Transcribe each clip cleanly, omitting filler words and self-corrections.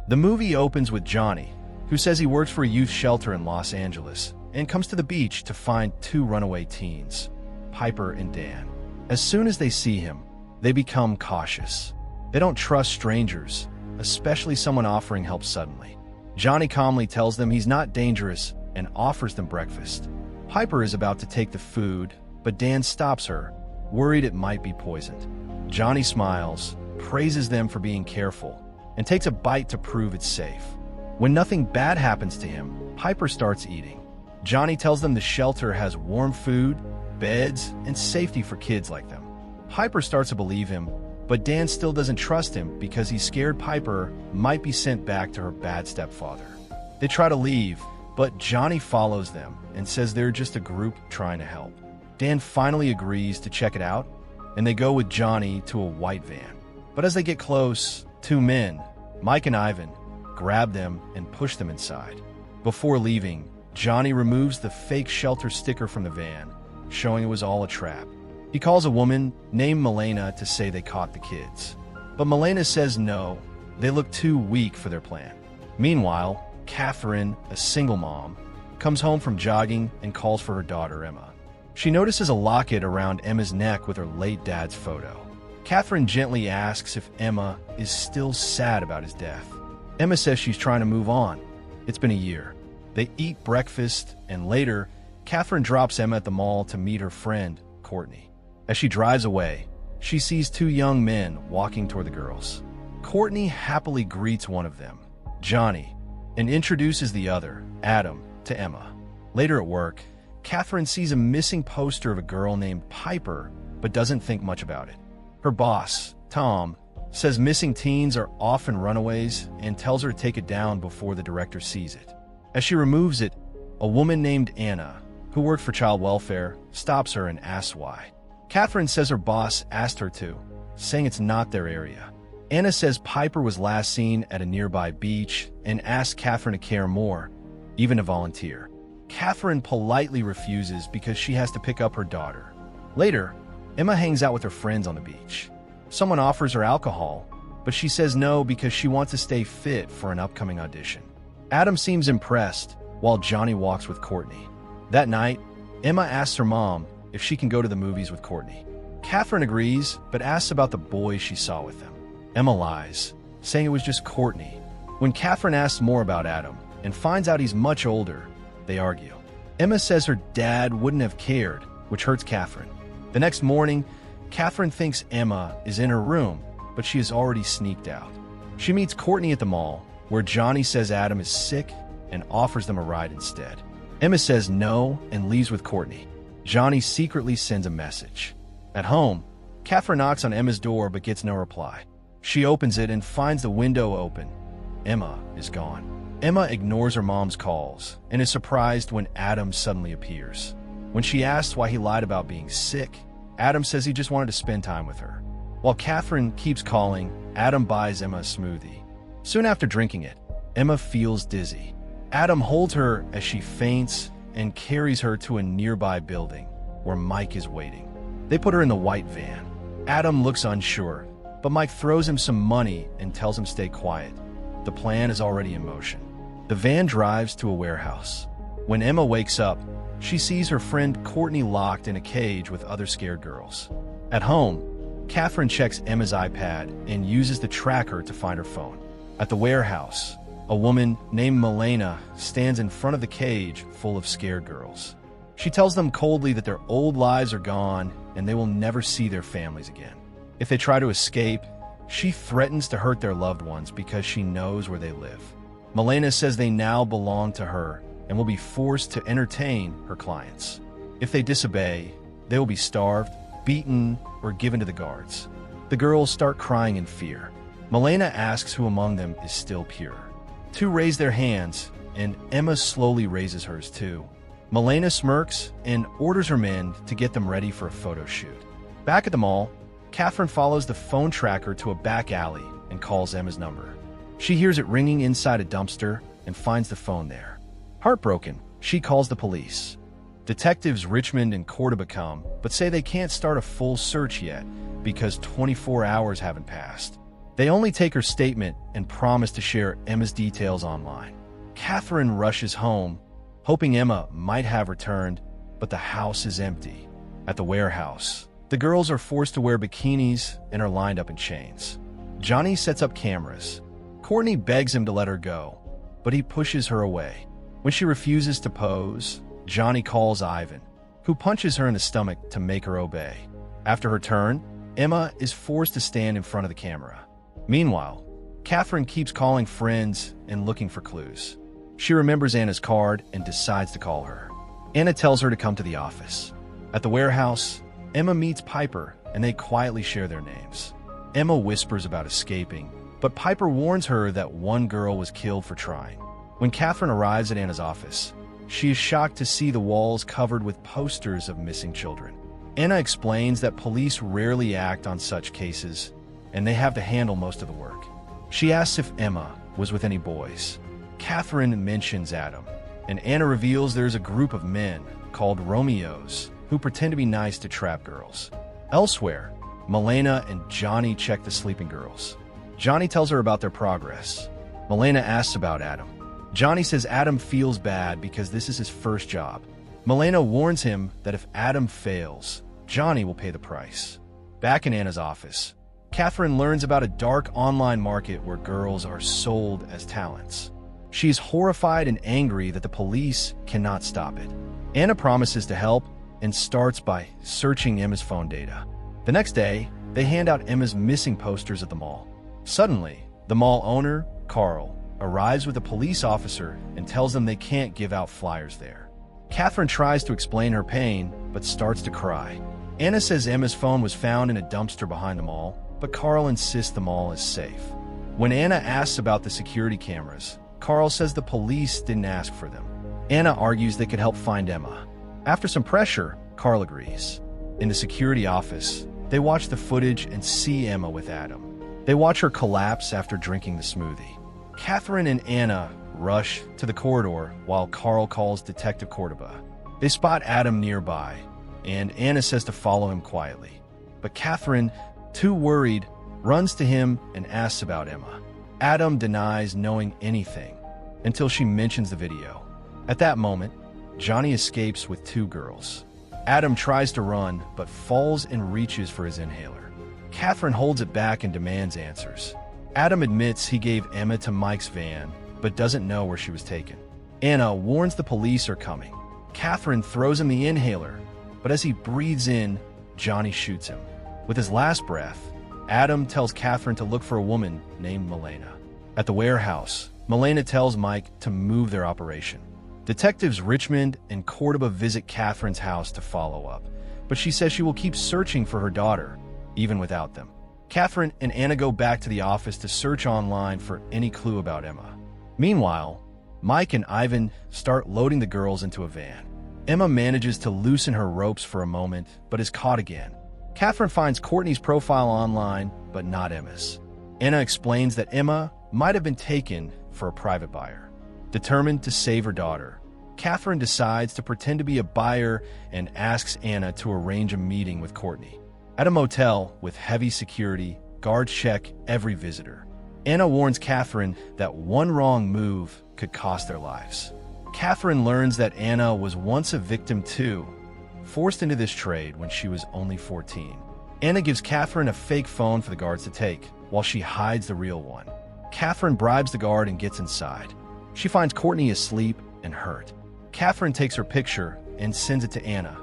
The movie opens with Johnny, who says he works for a youth shelter in Los Angeles and comes to the beach to find two runaway teens, Piper and Dan. As soon as they see him, they become cautious. They don't trust strangers, especially someone offering help suddenly. Johnny calmly tells them he's not dangerous and offers them breakfast. Piper is about to take the food, but Dan stops her, worried it might be poisoned. Johnny smiles, praises them for being careful, and takes a bite to prove it's safe. When nothing bad happens to him, Piper starts eating. Johnny tells them the shelter has warm food, beds, and safety for kids like them. Piper starts to believe him, but Dan still doesn't trust him because he's scared Piper might be sent back to her bad stepfather. They try to leave, but Johnny follows them and says they're just a group trying to help. Dan finally agrees to check it out, and they go with Johnny to a white van. But as they get close, two men, Mike and Ivan, grab them and push them inside. Before leaving, Johnny removes the fake shelter sticker from the van, showing it was all a trap. He calls a woman named Milena to say they caught the kids. But Milena says no, they look too weak for their plan. Meanwhile, Catherine, a single mom, comes home from jogging and calls for her daughter Emma. She notices a locket around Emma's neck with her late dad's photo. Catherine gently asks if Emma is still sad about his death. Emma says she's trying to move on. It's been a year. They eat breakfast, and later, Catherine drops Emma at the mall to meet her friend, Courtney. As she drives away, she sees two young men walking toward the girls. Courtney happily greets one of them, Johnny, and introduces the other, Adam, to Emma. Later at work, Catherine sees a missing poster of a girl named Piper, but doesn't think much about it. Her boss, Tom, says missing teens are often runaways and tells her to take it down before the director sees it. As she removes it, a woman named Anna, who worked for child welfare, stops her and asks why. Catherine says her boss asked her to, saying it's not their area. Anna says Piper was last seen at a nearby beach and asks Catherine to care more, even to volunteer. Catherine politely refuses because she has to pick up her daughter. Later, Emma hangs out with her friends on the beach. Someone offers her alcohol, but she says no because she wants to stay fit for an upcoming audition. Adam seems impressed, while Johnny walks with Courtney. That night, Emma asks her mom if she can go to the movies with Courtney. Catherine agrees, but asks about the boy she saw with them. Emma lies, saying it was just Courtney. When Catherine asks more about Adam and finds out he's much older, they argue. Emma says her dad wouldn't have cared, which hurts Catherine. The next morning, Catherine thinks Emma is in her room, but she has already sneaked out. She meets Courtney at the mall, where Johnny says Adam is sick and offers them a ride instead. Emma says no and leaves with Courtney. Johnny secretly sends a message. At home, Catherine knocks on Emma's door but gets no reply. She opens it and finds the window open. Emma is gone. Emma ignores her mom's calls and is surprised when Adam suddenly appears. When she asks why he lied about being sick, Adam says he just wanted to spend time with her. While Catherine keeps calling, Adam buys Emma a smoothie. Soon after drinking it, Emma feels dizzy. Adam holds her as she faints and carries her to a nearby building where Mike is waiting. They put her in the white van. Adam looks unsure, but Mike throws him some money and tells him stay quiet. The plan is already in motion. The van drives to a warehouse. When Emma wakes up, she sees her friend Courtney locked in a cage with other scared girls. At home, Catherine checks Emma's iPad and uses the tracker to find her phone. At the warehouse, a woman named Milena stands in front of the cage full of scared girls. She tells them coldly that their old lives are gone and they will never see their families again. If they try to escape, she threatens to hurt their loved ones because she knows where they live. Milena says they now belong to her and will be forced to entertain her clients. If they disobey, they will be starved, beaten, or given to the guards. The girls start crying in fear. Milena asks who among them is still pure. Two raise their hands, and Emma slowly raises hers too. Milena smirks and orders her men to get them ready for a photo shoot. Back at the mall, Catherine follows the phone tracker to a back alley and calls Emma's number. She hears it ringing inside a dumpster and finds the phone there. Heartbroken, she calls the police. Detectives Richmond and Cordoba come, but say they can't start a full search yet because 24 hours haven't passed. They only take her statement and promise to share Emma's details online. Catherine rushes home, hoping Emma might have returned, but the house is empty. At the warehouse, the girls are forced to wear bikinis and are lined up in chains. Johnny sets up cameras. Courtney begs him to let her go, but he pushes her away. When she refuses to pose, Johnny calls Ivan, who punches her in the stomach to make her obey. After her turn, Emma is forced to stand in front of the camera. Meanwhile, Catherine keeps calling friends and looking for clues. She remembers Anna's card and decides to call her. Anna tells her to come to the office. At the warehouse, Emma meets Piper and they quietly share their names. Emma whispers about escaping, but Piper warns her that one girl was killed for trying. When Catherine arrives at Anna's office, she is shocked to see the walls covered with posters of missing children. Anna explains that police rarely act on such cases, and they have to handle most of the work. She asks if Emma was with any boys. Catherine mentions Adam, and Anna reveals there's a group of men called Romeos who pretend to be nice to trap girls. Elsewhere, Milena and Johnny check the sleeping girls. Johnny tells her about their progress. Milena asks about Adam. Johnny says Adam feels bad because this is his first job. Milena warns him that if Adam fails, Johnny will pay the price. Back in Anna's office, Catherine learns about a dark online market where girls are sold as talents. She is horrified and angry that the police cannot stop it. Anna promises to help and starts by searching Emma's phone data. The next day, they hand out Emma's missing posters at the mall. Suddenly, the mall owner, Carl, arrives with a police officer and tells them they can't give out flyers there. Catherine tries to explain her pain, but starts to cry. Anna says Emma's phone was found in a dumpster behind the mall, but Carl insists the mall is safe. When Anna asks about the security cameras, Carl says the police didn't ask for them. Anna argues they could help find Emma. After some pressure, Carl agrees. In the security office, they watch the footage and see Emma with Adam. They watch her collapse after drinking the smoothie. Catherine and Anna rush to the corridor while Carl calls Detective Cordoba. They spot Adam nearby, and Anna says to follow him quietly. But Catherine, too worried, runs to him and asks about Emma. Adam denies knowing anything until she mentions the video. At that moment, Johnny escapes with two girls. Adam tries to run, but falls and reaches for his inhaler. Catherine holds it back and demands answers. Adam admits he gave Emma to Mike's van, but doesn't know where she was taken. Anna warns the police are coming. Catherine throws him the inhaler, but as he breathes in, Johnny shoots him. With his last breath, Adam tells Catherine to look for a woman named Milena. At the warehouse, Milena tells Mike to move their operation. Detectives Richmond and Cordoba visit Catherine's house to follow up, but she says she will keep searching for her daughter, even without them. Catherine and Anna go back to the office to search online for any clue about Emma. Meanwhile, Mike and Ivan start loading the girls into a van. Emma manages to loosen her ropes for a moment, but is caught again. Catherine finds Courtney's profile online, but not Emma's. Anna explains that Emma might have been taken for a private buyer. Determined to save her daughter, Catherine decides to pretend to be a buyer and asks Anna to arrange a meeting with Courtney. At a motel with heavy security, guards check every visitor. Anna warns Catherine that one wrong move could cost their lives. Catherine learns that Anna was once a victim too, forced into this trade when she was only 14. Anna gives Catherine a fake phone for the guards to take, while she hides the real one. Catherine bribes the guard and gets inside. She finds Courtney asleep and hurt. Catherine takes her picture and sends it to Anna,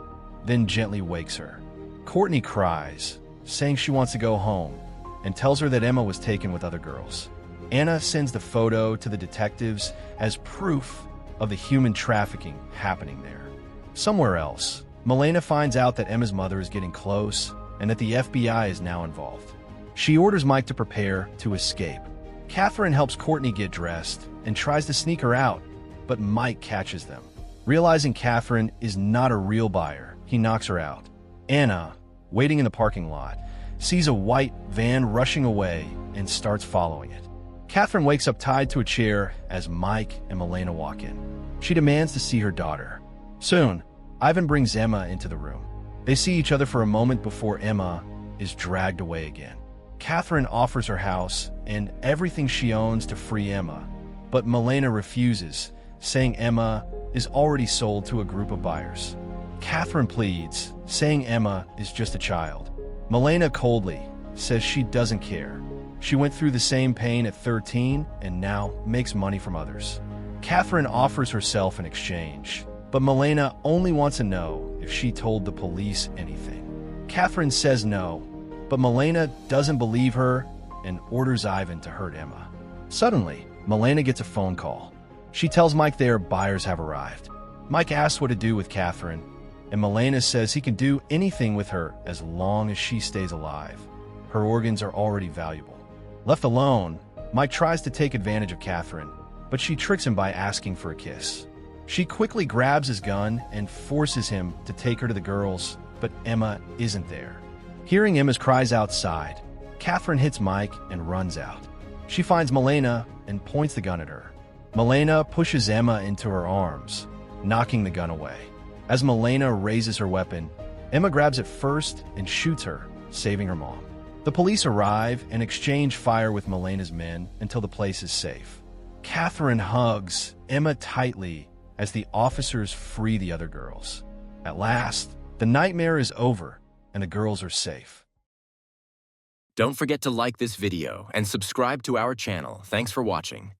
then gently wakes her. Courtney cries, saying she wants to go home, and tells her that Emma was taken with other girls. Anna sends the photo to the detectives as proof of the human trafficking happening there. Somewhere else, Milena finds out that Emma's mother is getting close and that the FBI is now involved. She orders Mike to prepare to escape. Catherine helps Courtney get dressed and tries to sneak her out, but Mike catches them. Realizing Catherine is not a real buyer, he knocks her out. Anna, waiting in the parking lot, sees a white van rushing away and starts following it. Catherine wakes up tied to a chair as Mike and Milena walk in. She demands to see her daughter. Soon, Ivan brings Emma into the room. They see each other for a moment before Emma is dragged away again. Catherine offers her house and everything she owns to free Emma, but Milena refuses, saying Emma is already sold to a group of buyers. Catherine pleads, saying Emma is just a child. Milena coldly says she doesn't care. She went through the same pain at 13 and now makes money from others. Catherine offers herself in exchange, but Milena only wants to know if she told the police anything. Catherine says no, but Milena doesn't believe her and orders Ivan to hurt Emma. Suddenly, Milena gets a phone call. She tells Mike their buyers have arrived. Mike asks what to do with Catherine, and Milena says he can do anything with her as long as she stays alive. Her organs are already valuable. Left alone, Mike tries to take advantage of Catherine, but she tricks him by asking for a kiss. She quickly grabs his gun and forces him to take her to the girls, but Emma isn't there. Hearing Emma's cries outside, Catherine hits Mike and runs out. She finds Milena and points the gun at her. Milena pushes Emma into her arms, knocking the gun away. As Milena raises her weapon, Emma grabs it first and shoots her, saving her mom. The police arrive and exchange fire with Milena's men until the place is safe. Catherine hugs Emma tightly as the officers free the other girls. At last, the nightmare is over and the girls are safe. Don't forget to like this video and subscribe to our channel. Thanks for watching.